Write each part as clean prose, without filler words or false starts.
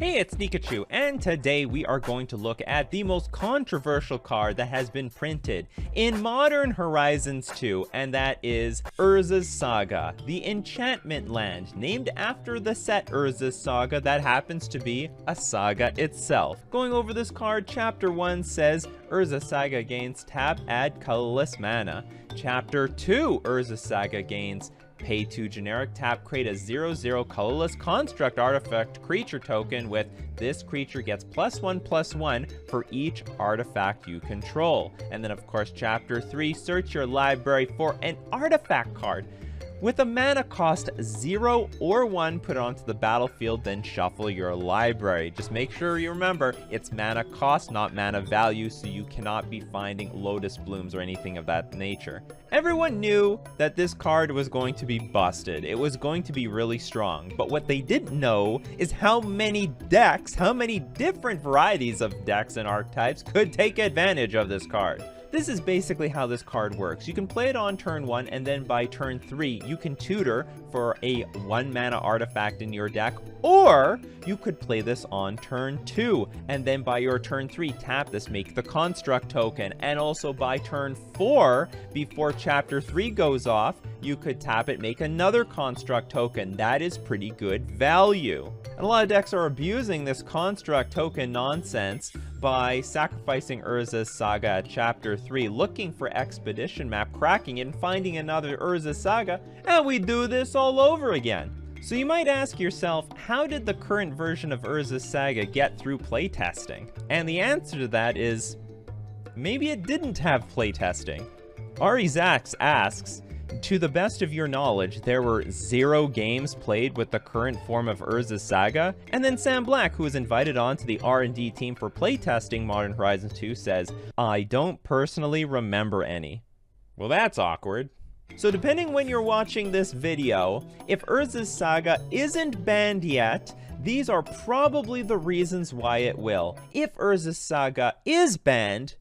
Hey, it's Nikachu, and today we are going to look at the most controversial card that has been printed in Modern Horizons 2, and that is Urza's Saga, the enchantment land, named after the set Urza's Saga that happens to be a saga itself. Going over this card, Chapter 1 says, Urza's Saga gains tap, add colorless mana. Chapter 2, Urza's Saga gains pay 2 generic, tap, create a 0/0 colorless construct artifact creature token with this creature gets +1/+1 for each artifact you control. And then of course chapter 3, search your library for an artifact card with a mana cost 0 or 1, put it onto the battlefield, then shuffle your library. Just make sure you remember it's mana cost, not mana value, so you cannot be finding Lotus Blooms or anything of that nature. Everyone knew that this card was going to be busted. It was going to be really strong, but what they didn't know is how many decks, how many different varieties of decks and archetypes could take advantage of this card. This is basically how this card works. You can play it on turn 1, and then by turn 3, you can tutor for a 1 mana artifact in your deck, or you could play this on turn 2, and then by your turn 3, tap this, make the construct token, and also by turn 4, before chapter 3 goes off, you could tap it, make another construct token. That is pretty good value. And a lot of decks are abusing this construct token nonsense by sacrificing Urza's Saga at chapter 3, looking for expedition map, cracking it, and finding another Urza's Saga, and we do this all over again. So you might ask yourself, how did the current version of Urza's Saga get through playtesting? And the answer to that is, maybe it didn't have playtesting. Ari Zax asks, to the best of your knowledge, there were 0 games played with the current form of Urza's Saga? And then Sam Black, who was invited onto the R&D team for playtesting Modern Horizons 2, says, I don't personally remember any. Well, that's awkward. So depending when you're watching this video, if Urza's Saga isn't banned yet, these are probably the reasons why it will. If Urza's Saga is banned,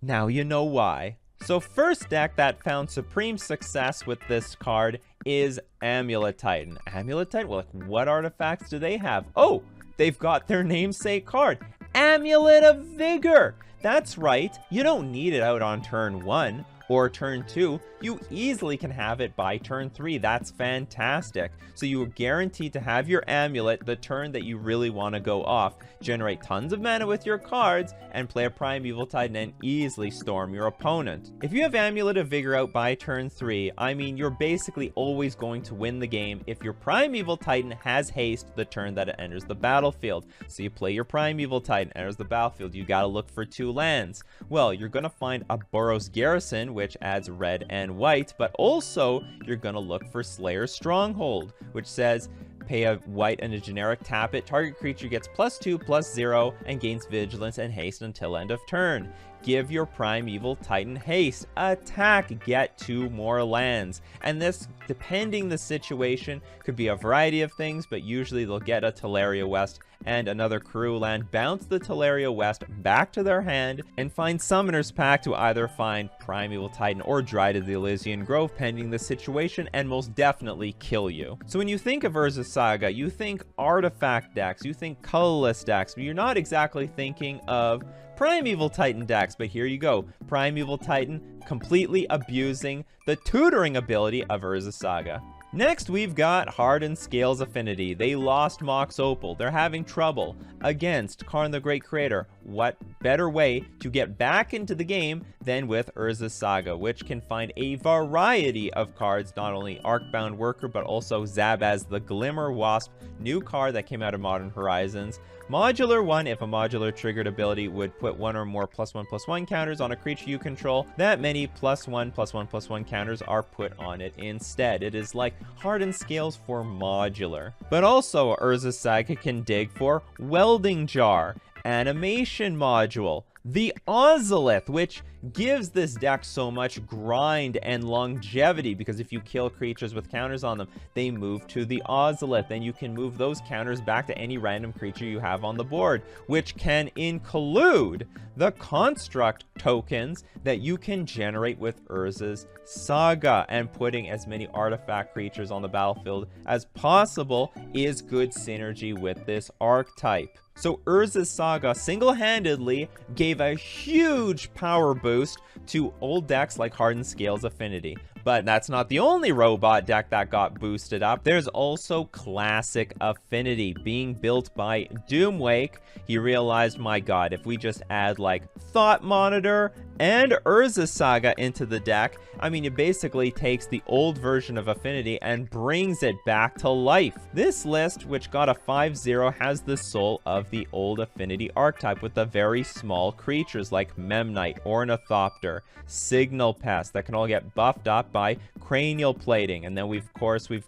now you know why. So first deck that found supreme success with this card is Amulet Titan. Amulet Titan? Well, like, what artifacts do they have? Oh, they've got their namesake card, Amulet of Vigor. That's right, you don't need it out on turn 1 or turn 2. You easily can have it by turn 3. That's fantastic. So you are guaranteed to have your amulet the turn that you really want to go off, generate tons of mana with your cards, and play a Primeval Titan and easily storm your opponent. If you have Amulet of Vigor out by turn 3, I mean, you're basically always going to win the game if your Primeval Titan has haste the turn that it enters the battlefield. So you play your Primeval Titan, enters the battlefield, you gotta look for 2 lands. Well, you're gonna find a Boros Garrison, which adds red and white, but also you're gonna look for Slayer's Stronghold, which says pay a white and a generic, tap it, target creature gets +2/+0 and gains vigilance and haste until end of turn. Give your Primeval Titan haste, attack, get 2 more lands. And this, depending the situation, could be a variety of things, but usually they'll get a Teleria West and another Karoo land, bounce the Teleria West back to their hand, and find Summoner's Pact to either find Primeval Titan or Dryad of the Elysian Grove, pending the situation, and most definitely kill you. So when you think of Urza's Saga, you think artifact decks, you think colorless decks, but you're not exactly thinking of Primeval Titan decks, but here you go. Primeval Titan completely abusing the tutoring ability of Urza's Saga. Next, we've got Hardened Scales Affinity. They lost Mox Opal. They're having trouble against Karn the Great Creator. What better way to get back into the game than with Urza's Saga, which can find a variety of cards, not only Arcbound Worker, but also Zabaz the Glimmer Wasp, new card that came out of Modern Horizons. Modular 1, if a modular triggered ability would put 1 or more +1/+1 counters on a creature you control, that many +1/+1/+1 counters are put on it instead. It is like Hardened Scales for modular. But also Urza's Saga can dig for Welding Jar, Animation Module, the Ozolith, which gives this deck so much grind and longevity, because if you kill creatures with counters on them, they move to the Ozolith, and you can move those counters back to any random creature you have on the board, which can include the construct tokens that you can generate with Urza's Saga, and putting as many artifact creatures on the battlefield as possible is good synergy with this archetype. So Urza's Saga single-handedly gave a huge power boost to old decks like Hardened Scales Affinity. But that's not the only robot deck that got boosted up. There's also Classic Affinity being built by Doomwake. He realized, my god, if we just add like Thought Monitor and Urza Saga into the deck, I mean, it basically takes the old version of Affinity and brings it back to life. This list, which got a 5-0, has the soul of the old Affinity archetype with the very small creatures like Memnite, Ornithopter, Signal Pest that can all get buffed up by cranial plating. And then we've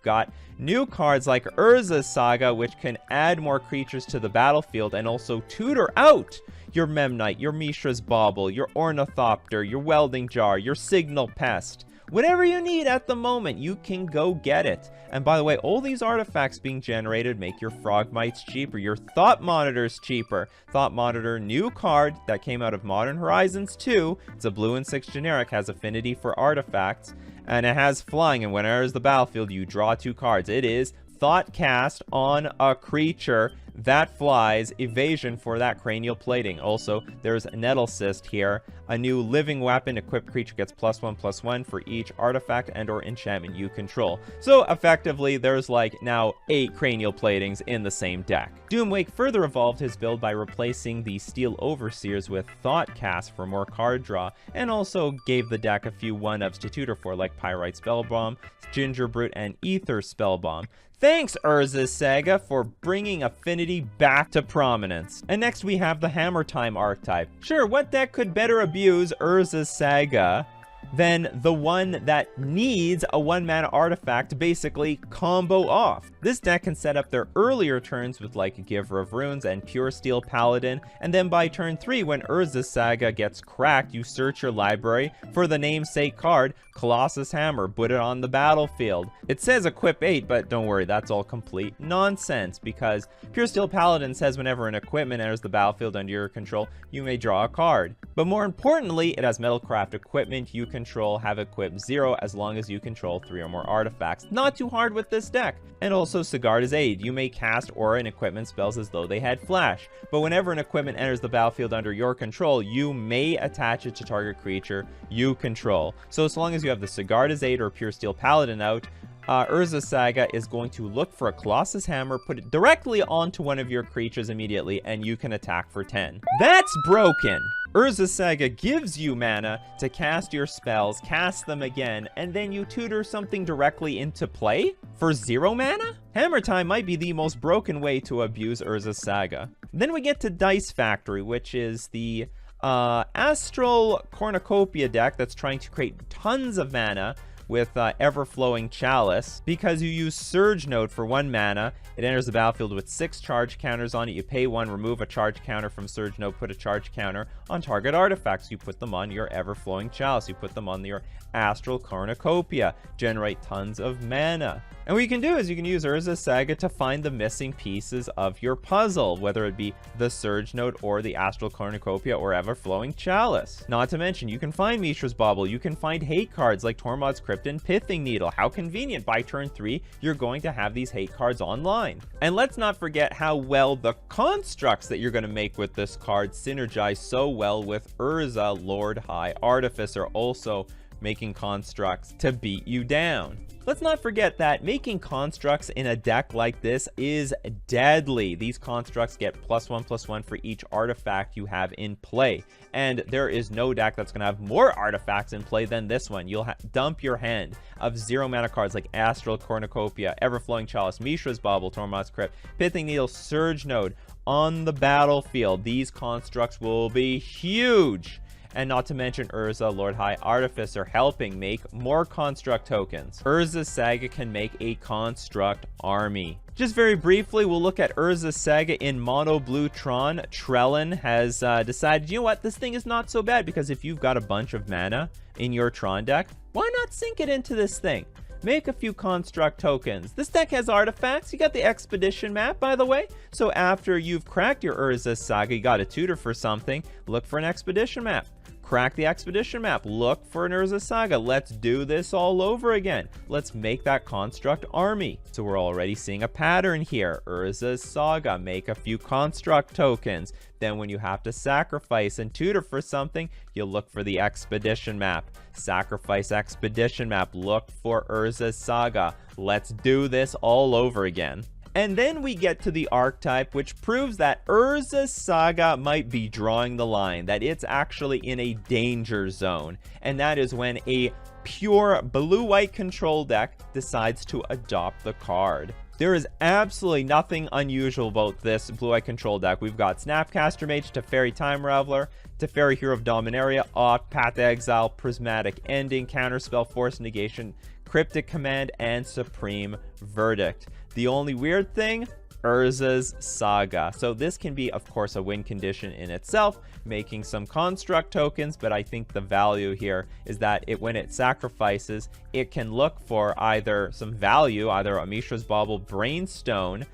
got new cards like Urza Saga, which can add more creatures to the battlefield and also tutor out your Memnite, your Mishra's Bauble, your Ornithopter, your Welding Jar, your Signal Pest. Whatever you need at the moment, you can go get it. And by the way, all these artifacts being generated make your Frogmites cheaper, your Thought Monitors cheaper. Thought Monitor, new card that came out of Modern Horizons 2. It's a blue and 6 generic, has affinity for artifacts, and it has flying, and when it enters the battlefield, you draw 2 cards. It is Thought Cast on a creature that flies, evasion for that cranial plating. Also, there's Nettle Cyst here. A new living weapon, equipped creature gets +1/+1 for each artifact and or enchantment you control. So effectively, there's like now 8 cranial platings in the same deck. Doomwake further evolved his build by replacing the Steel Overseers with Thought Cast for more card draw, and also gave the deck a few 1-ups to tutor for, like Pyrite Spellbomb, Ginger Brute, and Ether Spellbomb. Thanks, Urza Saga, for bringing Affinity back to prominence. And next we have the Hammer Time archetype. Sure, what deck could better abuse Urza Saga than the one that needs a 1-mana artifact to basically combo off? This deck can set up their earlier turns with like Giver of Runes and Pure Steel Paladin, and then by turn 3, when Urza Saga gets cracked, you search your library for the namesake card, Colossus Hammer, put it on the battlefield. It says equip 8, but don't worry, that's all complete nonsense, because Pure Steel Paladin says whenever an equipment enters the battlefield under your control, you may draw a card. But more importantly, it has Metalcraft equipment you control have equipped 0 as long as you control 3 or more artifacts. Not too hard with this deck. And also Sigarda's Aid. You may cast aura and equipment spells as though they had flash, but whenever an equipment enters the battlefield under your control, you may attach it to target creature you control. So as long as you have the Sigarda's Aid or Pure Steel Paladin out, Urza Saga is going to look for a Colossus Hammer, put it directly onto one of your creatures immediately, and you can attack for 10. That's broken! Urza Saga gives you mana to cast your spells, cast them again, and then you tutor something directly into play for 0 mana? Hammer Time might be the most broken way to abuse Urza Saga. Then we get to Dice Factory, which is the Astral Cornucopia deck that's trying to create tons of mana with Everflowing Chalice. Because you use Surge Node for 1 mana, it enters the battlefield with 6 charge counters on it. You pay 1, remove a charge counter from Surge Node, put a charge counter on target artifacts. You put them on your Everflowing Chalice. You put them on your Astral Cornucopia. Generate tons of mana. And what you can do is you can use Urza Saga to find the missing pieces of your puzzle, whether it be the Surge Node or the Astral Cornucopia or Everflowing Chalice. Not to mention, you can find Mishra's Bauble, you can find hate cards like Tormod's Crypt and Pithing Needle. How convenient, by turn 3, you're going to have these hate cards online. And let's not forget how well the constructs that you're going to make with this card synergize so well with Urza Lord High Artificer, also making constructs to beat you down. Let's not forget that making constructs in a deck like this is deadly. These constructs get +1/+1 for each artifact you have in play. And there is no deck that's going to have more artifacts in play than this one. You'll dump your hand of 0 mana cards like Astral Cornucopia, Everflowing Chalice, Mishra's Bauble, Tormod's Crypt, Pithing Needle, Surge Node on the battlefield. These constructs will be huge. And not to mention Urza Lord High Artificer helping make more construct tokens. Urza Saga can make a construct army. Just very briefly, we'll look at Urza Saga in Mono Blue Tron. Trellin has decided, you know what, this thing is not so bad, because if you've got a bunch of mana in your Tron deck, why not sink it into this thing? Make a few construct tokens. This deck has artifacts. You got the expedition map, by the way. So after you've cracked your Urza Saga, you got a tutor for something, look for an expedition map. Crack the expedition map. Look for an Urza Saga. Let's do this all over again. Let's make that construct army. So we're already seeing a pattern here. Urza's Saga. Make a few construct tokens. Then when you have to sacrifice and tutor for something, you look for the expedition map. Sacrifice expedition map. Look for Urza's Saga. Let's do this all over again. And then we get to the archetype, which proves that Urza's Saga might be drawing the line, that it's actually in a danger zone. And that is when a pure blue-white control deck decides to adopt the card. There is absolutely nothing unusual about this blue-white control deck. We've got Snapcaster Mage, Teferi Time Raveler, Teferi Hero of Dominaria, Opt, Path Exile, Prismatic Ending, Counterspell, Force Negation, Cryptic Command, and Supreme Verdict. The only weird thing, Urza's Saga. So this can be, of course, a win condition in itself, making some construct tokens, but I think the value here is that when it sacrifices, it can look for either some value, either a Mishra's Bauble, Brainstorm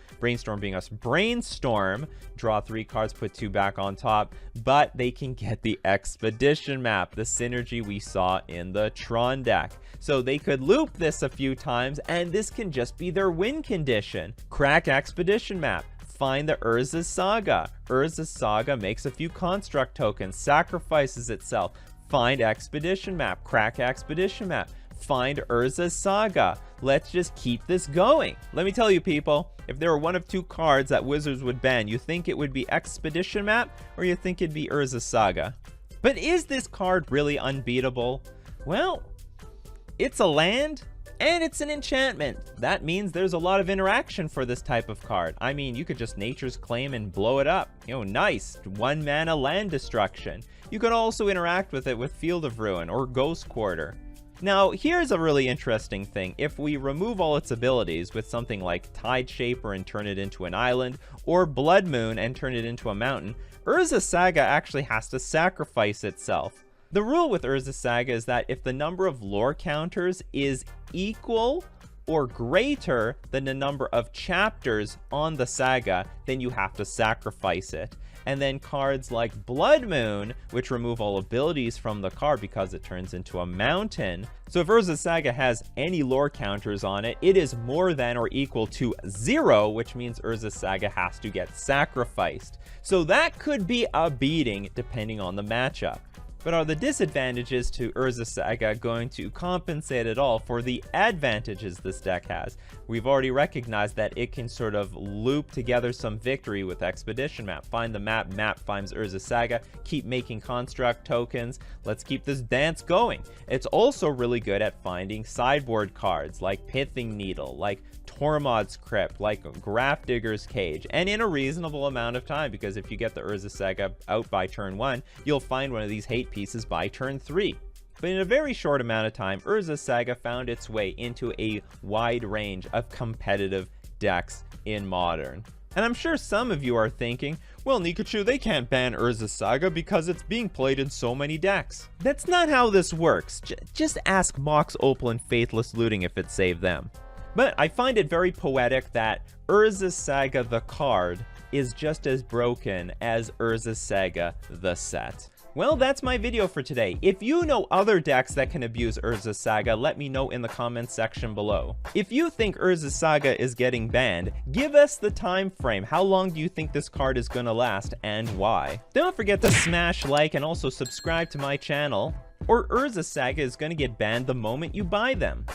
being us Brainstorm, draw 3 cards, put 2 back on top, but they can get the expedition map, the synergy we saw in the Tron deck. So they could loop this a few times, and this can just be their win condition. Crack expedition map. Find the Urza's Saga. Urza's Saga makes a few construct tokens, sacrifices itself. Find expedition map. Crack expedition map. Find Urza's Saga. Let's just keep this going. Let me tell you, people, if there were one of 2 cards that Wizards would ban, you think it would be Expedition Map, or you think it'd be Urza's Saga? But is this card really unbeatable? Well, it's a land, and it's an enchantment. That means there's a lot of interaction for this type of card. I mean, you could just Nature's Claim and blow it up. You know, nice. 1 mana land destruction. You could also interact with it with Field of Ruin or Ghost Quarter. Now, here's a really interesting thing. If we remove all its abilities with something like Tide Shaper and turn it into an island, or Blood Moon and turn it into a mountain, Urza Saga actually has to sacrifice itself. The rule with Urza Saga is that if the number of lore counters is equal or greater than the number of chapters on the saga, then you have to sacrifice it. And then cards like Blood Moon, which remove all abilities from the card because it turns into a mountain. So if Urza Saga has any lore counters on it, it is more than or equal to 0, which means Urza Saga has to get sacrificed. So that could be a beating depending on the matchup. But are the disadvantages to Urza Saga going to compensate at all for the advantages this deck has? We've already recognized that it can sort of loop together some victory with Expedition Map. Find the map, map finds Urza Saga, keep making construct tokens. Let's keep this dance going. It's also really good at finding sideboard cards like Pithing Needle, like Tormod's Crypt, like Grafdigger's Cage, and in a reasonable amount of time, because if you get the Urza Saga out by turn 1, you'll find one of these hate pieces by turn 3. But in a very short amount of time, Urza Saga found its way into a wide range of competitive decks in Modern. And I'm sure some of you are thinking, well, Nikachu, they can't ban Urza Saga because it's being played in so many decks. That's not how this works. Just ask Mox Opal and Faithless Looting if it saved them. But I find it very poetic that Urza Saga the card is just as broken as Urza Saga the set. Well, that's my video for today. If you know other decks that can abuse Urza Saga, let me know in the comments section below. If you think Urza Saga is getting banned, give us the time frame. How long do you think this card is gonna last and why? Don't forget to smash like and also subscribe to my channel, or Urza Saga is gonna get banned the moment you buy them.